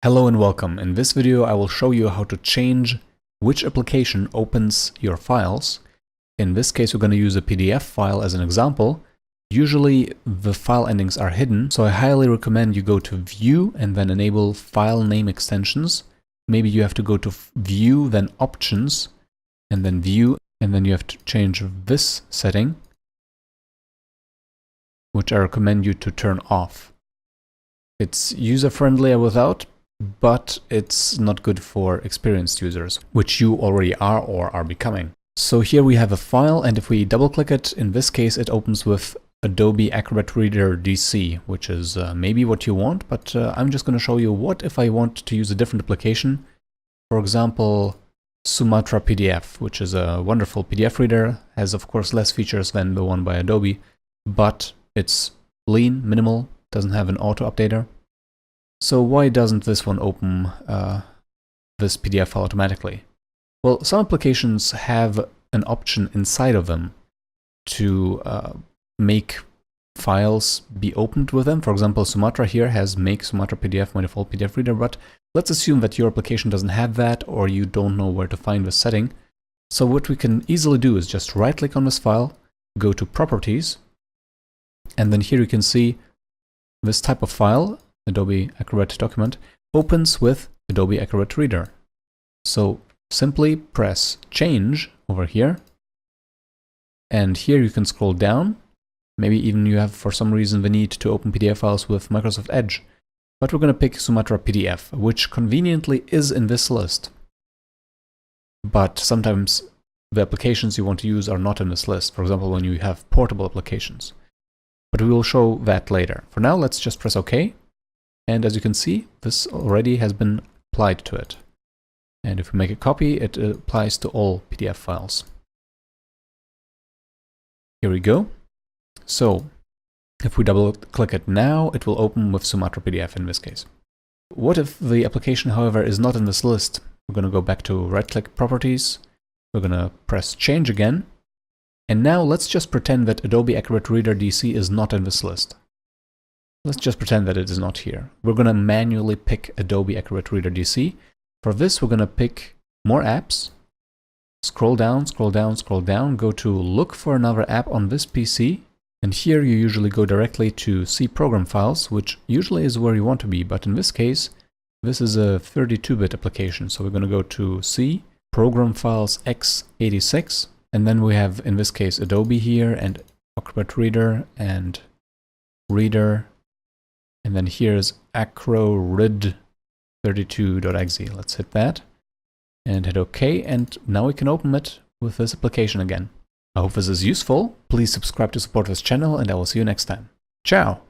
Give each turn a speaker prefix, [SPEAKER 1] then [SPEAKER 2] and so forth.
[SPEAKER 1] Hello and welcome. In this video I will show you how to change which application opens your files. In this case we're going to use a PDF file as an example. Usually the file endings are hidden, so I highly recommend you go to View and then enable File Name Extensions. Maybe you have to go to View, then Options, and then View, and then you have to change this setting, which I recommend you to turn off. It's user-friendly without, but it's not good for experienced users, which you already are or are becoming. So here we have a file, and if we double-click it, in this case it opens with Adobe Acrobat Reader DC, which is maybe what you want, but I'm just going to show you what if I want to use a different application. For example, Sumatra PDF, which is a wonderful PDF reader, has of course less features than the one by Adobe, but it's lean, minimal, doesn't have an auto-updater. So why doesn't this one open this PDF file automatically? Well, some applications have an option inside of them to make files be opened with them. For example, Sumatra here has Make Sumatra PDF my default PDF reader, but let's assume that your application doesn't have that or you don't know where to find the setting. So what we can easily do is just right-click on this file, go to Properties, and then here you can see this type of file, Adobe Acrobat document, opens with Adobe Acrobat Reader. So simply press Change over here, and here you can scroll down. Maybe even you have for some reason the need to open PDF files with Microsoft Edge. But we're going to pick Sumatra PDF, which conveniently is in this list. But sometimes the applications you want to use are not in this list, for example when you have portable applications. But we will show that later. For now, let's just press OK. And as you can see, this already has been applied to it. And if we make a copy, it applies to all PDF files. Here we go. So, if we double-click it now, it will open with Sumatra PDF in this case. What if the application, however, is not in this list? We're going to go back to right-click Properties. We're going to press Change again. And now let's just pretend that Adobe Acrobat Reader DC is not in this list. Let's just pretend that it is not here. We're going to manually pick Adobe Acrobat Reader DC. For this, we're going to pick More Apps. Scroll down, scroll down, scroll down. Go to Look for another app on this PC. And here you usually go directly to C Program Files, which usually is where you want to be. But in this case, this is a 32-bit application. So we're going to go to C Program Files x86. And then we have, in this case, Adobe here and Acrobat Reader and Reader. And then here's acrorid32.exe. Let's hit that and hit OK. And now we can open it with this application again. I hope this is useful. Please subscribe to support this channel and I will see you next time. Ciao!